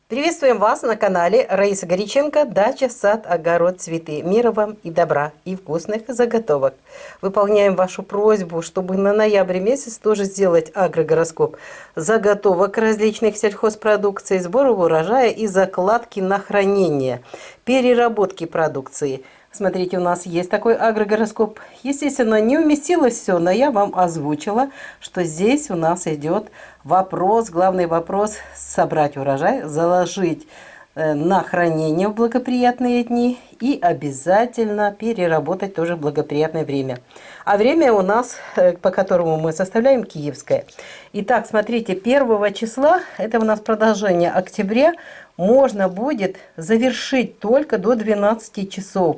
Приветствуем вас на канале Раиса Горяченко «Дача, сад, огород, цветы». Мира вам и добра, и вкусных заготовок. Выполняем вашу просьбу, чтобы на ноябрь месяц тоже сделать агрогороскоп заготовок различных сельхозпродукций, сбора урожая и закладки на хранение, переработки продукции. Смотрите, у нас есть такой агрогороскоп. Естественно, не уместилось все, но я вам озвучила, что здесь у нас идет вопрос, главный вопрос – собрать урожай, заложить на хранение в благоприятные дни и обязательно переработать тоже в благоприятное время. А время у нас, по которому мы составляем, киевское. Итак, смотрите, 1 числа, это у нас продолжение октября, можно будет завершить только до 12 часов.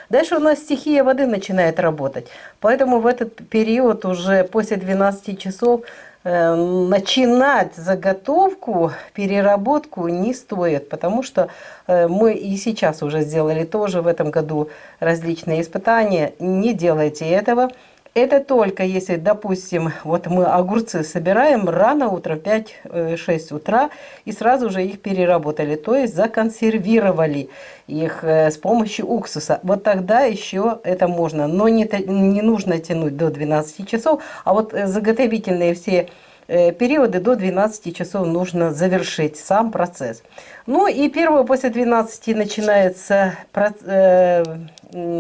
Дальше у нас стихия воды начинает работать. Поэтому в этот период уже после 12 часов начинать заготовку, переработку не стоит, потому что мы и сейчас уже сделали тоже в этом году различные испытания. Не делайте этого. Это только если, допустим, вот мы огурцы собираем рано утром, 5-6 утра, и сразу же их переработали, то есть законсервировали их с помощью уксуса. Вот тогда еще это можно, но не нужно тянуть до 12 часов, а вот заготовительные все периоды до 12 часов нужно завершить сам процесс. Ну и после 12 начинается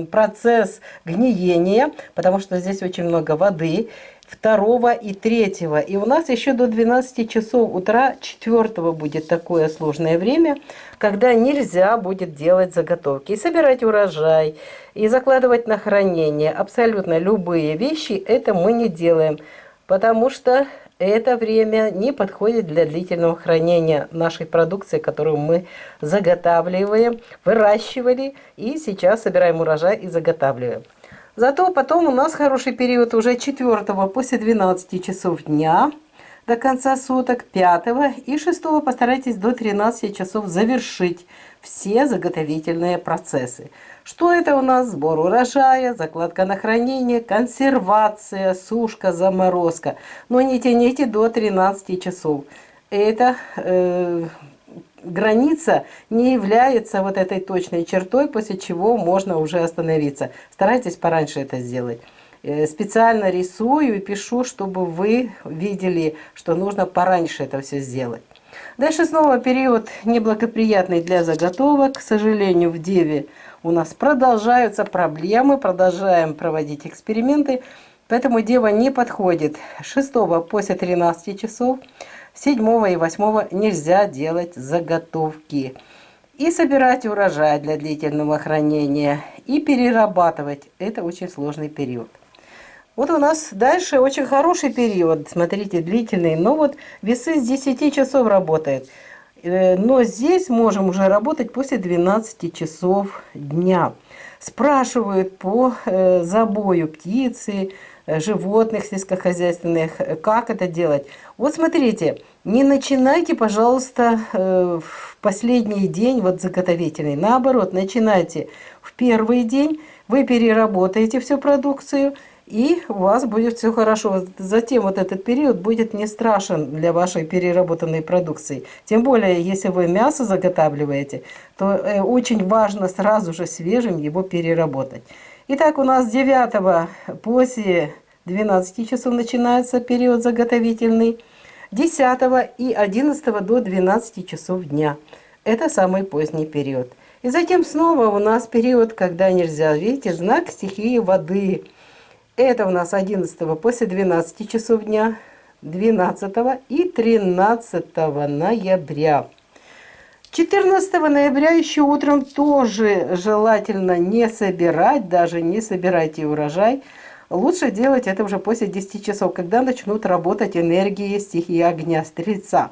процесс гниения, потому что здесь очень много воды, 2 и 3. И у нас еще до 12 часов утра 4 будет такое сложное время, когда нельзя будет делать заготовки, и собирать урожай, и закладывать на хранение. Абсолютно любые вещи это мы не делаем, потому что это время не подходит для длительного хранения нашей продукции, которую мы заготавливаем, выращивали и сейчас собираем урожай и заготавливаем. Зато потом у нас хороший период уже 4 после 12 часов дня до конца суток, 5 и 6 постарайтесь до 13 часов завершить все заготовительные процессы. Что это у нас? Сбор урожая, закладка на хранение, консервация, сушка, заморозка. Но не тяните до 13 часов. Эта граница не является вот этой точной чертой, после чего можно уже остановиться. Старайтесь пораньше это сделать. Специально рисую и пишу, чтобы вы видели, что нужно пораньше это все сделать. Дальше снова период неблагоприятный для заготовок. К сожалению, в Деве у нас продолжаются проблемы, продолжаем проводить эксперименты, поэтому Дева не подходит. 6 после 13 часов, 7 и 8 нельзя делать заготовки. И собирать урожай для длительного хранения, и перерабатывать. Это очень сложный период. Вот у нас дальше очень хороший период, смотрите, длительный, но вот весы с 10 часов работает. Но здесь можем уже работать после 12 часов дня. Спрашивают по забою птицы, животных сельскохозяйственных, как это делать. Вот смотрите, не начинайте, пожалуйста, в последний день, вот заготовительный. Наоборот, начинайте в первый день, вы переработаете всю продукцию, и у вас будет все хорошо. Затем вот этот период будет не страшен для вашей переработанной продукции. Тем более, если вы мясо заготавливаете, то очень важно сразу же свежим его переработать. Итак, у нас 9 после 12 часов начинается период заготовительный. 10 и 11 до 12 часов дня. Это самый поздний период. И затем снова у нас период, когда нельзя. Видите, знак стихии воды. Это у нас 11 после 12 часов дня, 12 и 13 ноября. 14 ноября еще утром тоже желательно не собирать, даже не собирайте урожай. Лучше делать это уже после 10 часов, когда начнут работать энергии стихии огня, Стрельца.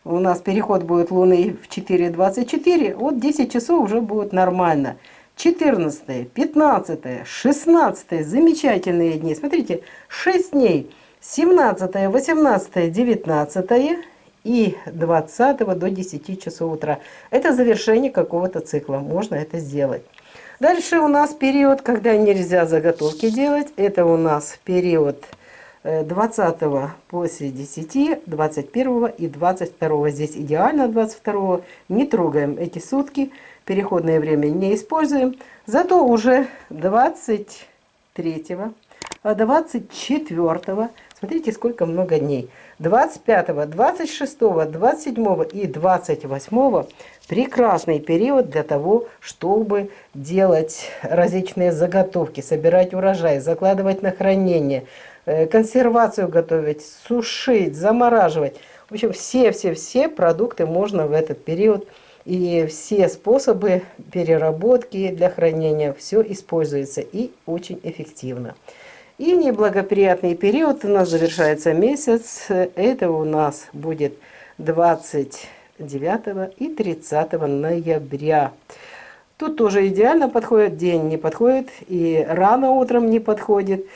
У нас переход будет Луны в 4:24, вот 10 часов уже будет нормально. 14, 15, 16 замечательные дни. Смотрите, 6 дней. 17, 18, 19 и 20 до 10 часов утра. Это завершение какого-то цикла. Можно это сделать. Дальше у нас период, когда нельзя заготовки делать. Это у нас период 20 после 10, 21 и 22. Здесь идеально 22. Не трогаем эти сутки, переходное время не используем. Зато уже 23, 24, смотрите, сколько много дней. 25, 26, 27 и 28 прекрасный период для того, чтобы делать различные заготовки, собирать урожай, закладывать на хранение, консервацию готовить, сушить, замораживать. В общем, все продукты можно в этот период. И все способы переработки для хранения, все используется и очень эффективно. И неблагоприятный период у нас завершается месяц. Это у нас будет 29 и 30 ноября. Тут тоже идеально подходит, день не подходит, и рано утром не подходит.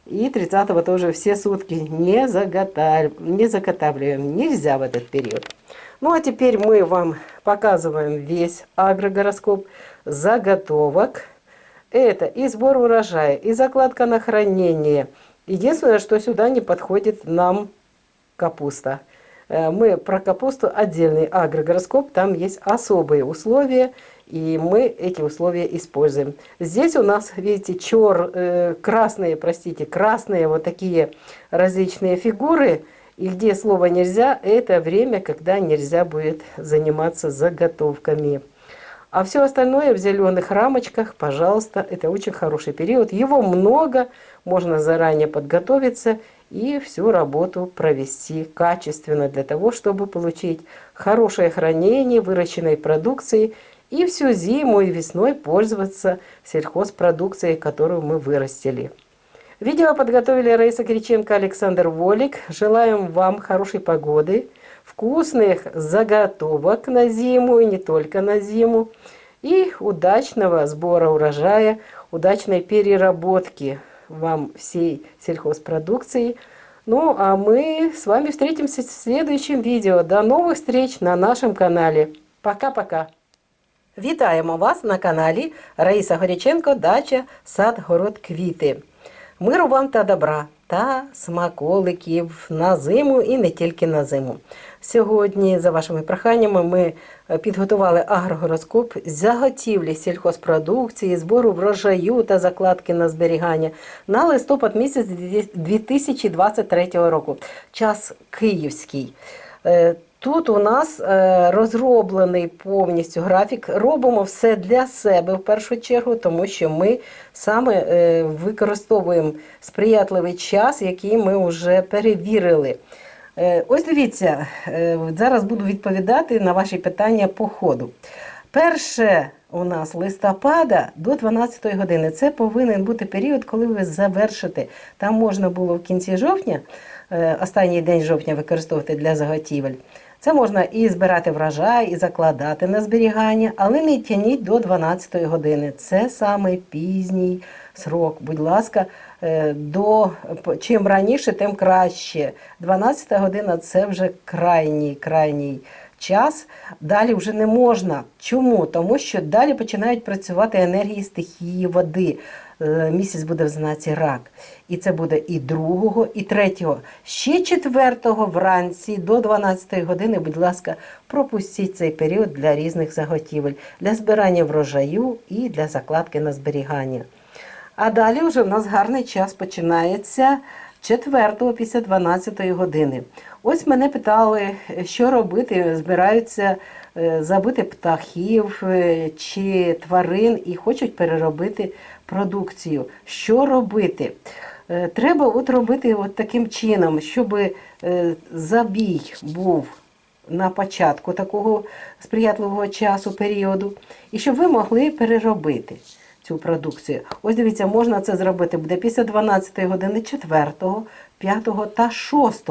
И 30 тоже все сутки не заготавливаем. Нельзя в этот период. Ну а теперь мы вам показываем весь агрогороскоп заготовок. Это и сбор урожая, и закладка на хранение. Единственное, что сюда не подходит нам капуста. Мы про капусту отдельный агрогороскоп, там есть особые условия, и мы эти условия используем. Здесь у нас, видите, красные вот такие различные фигуры. И где слово «нельзя» – это время, когда нельзя будет заниматься заготовками. А все остальное в зеленых рамочках, пожалуйста, это очень хороший период. Его много, можно заранее подготовиться и всю работу провести качественно для того, чтобы получить хорошее хранение выращенной продукции и всю зиму и весной пользоваться сельхозпродукцией, которую мы вырастили. Видео подготовили Раиса Кириченко, Александр Волик. Желаем вам хорошей погоды, вкусных заготовок на зиму и не только на зиму, и удачного сбора урожая, удачной переработки вам всей сельхозпродукции. Ну, а мы с вами встретимся в следующем видео. До новых встреч на нашем канале. Пока-пока! Вітаємо вас на каналі Раїса Горяченко, дача, сад, город, квіти. Миру вам та добра, та смаколиків на зиму і не тільки на зиму. Сьогодні, за вашими проханнями, ми підготували агрогороскоп заготівлі сільхозпродукції, збору врожаю та закладки на зберігання на листопад місяць 2023 року. Час київський. Тут у нас розроблений повністю графік. Робимо все для себе в першу чергу, тому що ми саме використовуємо сприятливий час, який ми вже перевірили. Ось дивіться, зараз буду відповідати на ваші питання по ходу. Перше у нас листопада до 12 години. Це повинен бути період, коли ви завершите. Там можна було в кінці жовтня, останній день жовтня використовувати для заготівель. Це можна і збирати врожай, і закладати на зберігання, але не тяніть до 12 години. Це саме пізній срок. Будь ласка, чим раніше, тим краще. 12 година – це вже крайній час. Далі вже не можна. Чому? Тому що далі починають працювати енергії стихії води. Місяць буде в знаці рак. І це буде і 2, і 3. Ще 4 вранці до 12 години, будь ласка, пропустіть цей період для різних заготівель, для збирання врожаю і для закладки на зберігання. А далі вже в нас гарний час починається 4 після 12 години. Ось мене питали, що робити, збираються забити птахів чи тварин і хочуть переробити продукцію. Що робити? Треба робити таким чином, щоб забій був на початку такого сприятливого часу, періоду, і щоб ви могли переробити цю продукцію. Ось дивіться, можна це зробити буде після 12 години 4, 5 та 6.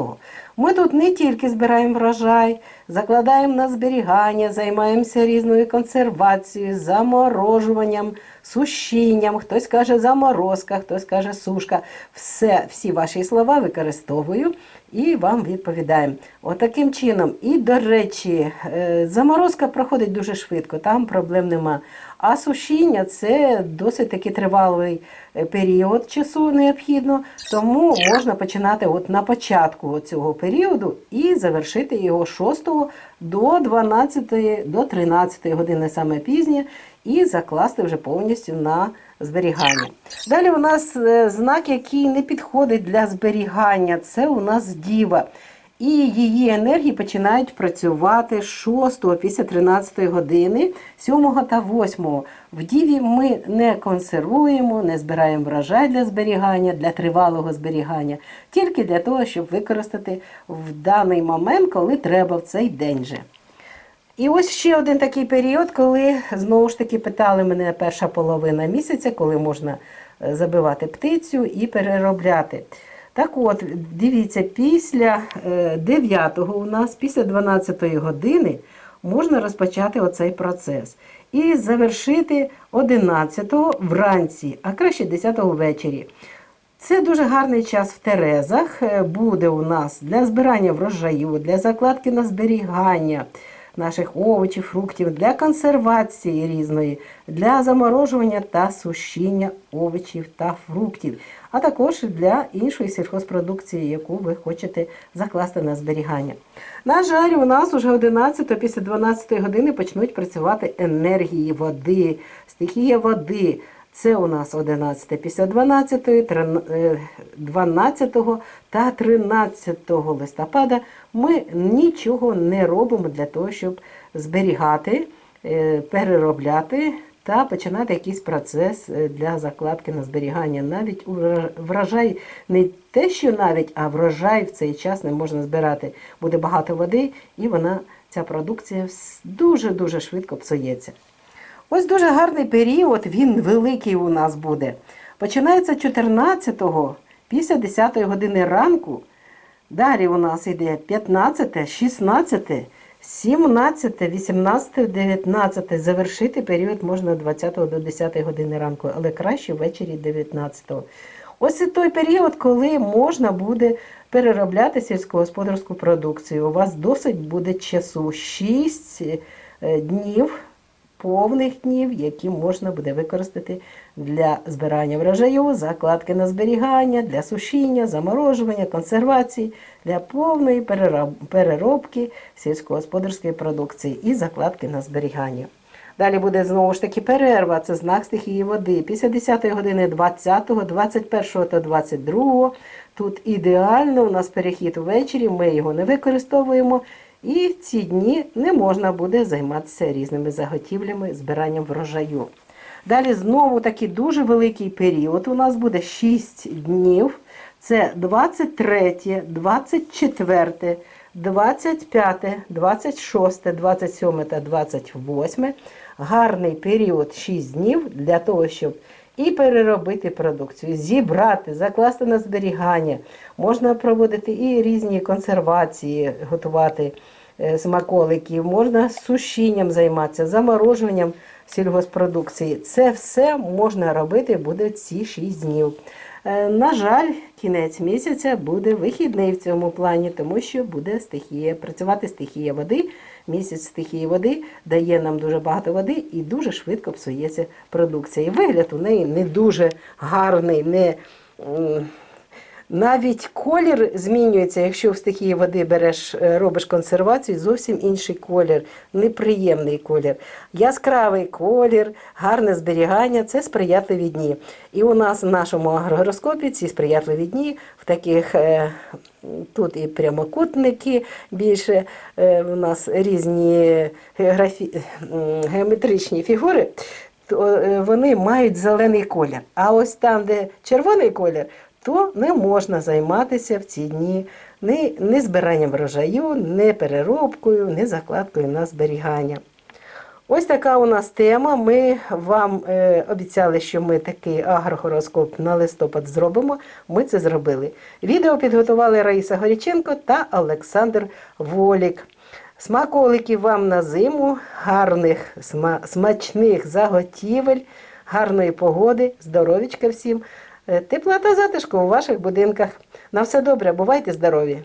Ми тут не тільки збираємо врожай, закладаємо на зберігання, займаємося різною консервацією, заморожуванням, сушінням, хтось каже заморозка, хтось каже сушка. Всі ваші слова використовую і вам відповідаємо. Отаким чином. І, до речі, заморозка проходить дуже швидко, там проблем нема. А сушіння – це досить таки тривалий період часу необхідно, тому можна починати от на початку цього періоду і завершити його 6 до 12, до 13 години саме пізнє, і закласти вже повністю на зберігання. Далі у нас знак, який не підходить для зберігання, це у нас Діва. І її енергії починають працювати 6 після 13 години, 7 та 8. В Діві ми не консервуємо, не збираємо врожай для зберігання, для тривалого зберігання, тільки для того, щоб використати в даний момент, коли треба в цей день же. І ось ще один такий період, коли, знову ж таки, питали мене перша половина місяця, коли можна забивати птицю і переробляти. Так от, дивіться, після 9-го у нас, після 12-ї години можна розпочати оцей процес. І завершити 11-го вранці, а краще 10-го ввечері. Це дуже гарний час в Терезах, буде у нас для збирання врожаю, для закладки на зберігання наших овочів, фруктів, для консервації різної, для заморожування та сушіння овочів та фруктів, а також для іншої сільхозпродукції, яку ви хочете закласти на зберігання. На жаль, у нас уже 11 після 12 години почнуть працювати енергії води, стихія води. Це у нас 11 після 12, 12 та 13 листопада ми нічого не робимо для того, щоб зберігати, переробляти та починати якийсь процес для закладки на зберігання. Навіть врожай, не те, що навіть, а врожай в цей час не можна збирати. Буде багато води і ця продукція дуже-дуже швидко псується. Ось дуже гарний період, він великий у нас буде. Починається 14-го, після 10-ї години ранку. Далі у нас йде 15, 16, 17, 18, 19. Завершити період можна 20 до 10 години ранку, але краще ввечері 19-го. Ось це той період, коли можна буде переробляти сільськогосподарську продукцію. У вас досить буде часу, 6 днів. Повних днів, які можна буде використати для збирання врожаю, закладки на зберігання, для сушіння, заморожування, консервації, для повної переробки сільськогосподарської продукції і закладки на зберігання. Далі буде знову ж таки перерва, це знак стихії води. Після 10 години 20, 21 та 22. Тут ідеально у нас перехід ввечері, ми його не використовуємо. І ці дні не можна буде займатися різними заготівлями, збиранням врожаю. Далі знову такий дуже великий період. У нас буде 6 днів. Це 23, 24, 25, 26, 27 та 28. Гарний період 6 днів для того, щоб і переробити продукцію, зібрати, закласти на зберігання. Можна проводити і різні консервації, готувати смаколиків, можна з сушінням займатися, заморожуванням сільгоспродукції. Це все можна робити буде ці 6 днів. На жаль, кінець місяця буде вихідний в цьому плані, тому що буде працювати стихія води. Місяць стихії води дає нам дуже багато води і дуже швидко псується продукція. І вигляд у неї не дуже гарний, навіть колір змінюється, якщо в стихії води робиш консервацію, зовсім інший колір, неприємний колір. Яскравий колір, гарне зберігання – це сприятливі дні. І у нас в нашому агрогороскопі ці сприятливі дні в таких, тут і прямокутники більше, у нас різні геометричні фігури, вони мають зелений колір. А ось там, де червоний колір, то не можна займатися в ці дні ні збиранням врожаю, ні переробкою, ні закладкою на зберігання. Ось така у нас тема. Ми вам обіцяли, що ми такий агрогороскоп на листопад зробимо. Ми це зробили. Відео підготували Раїса Горяченко та Олександр Волік. Смаколиків вам на зиму, гарних, смачних заготівель, гарної погоди, здоров'ячка всім. Тепла та затишку у ваших будинках. На все добре, бувайте здорові!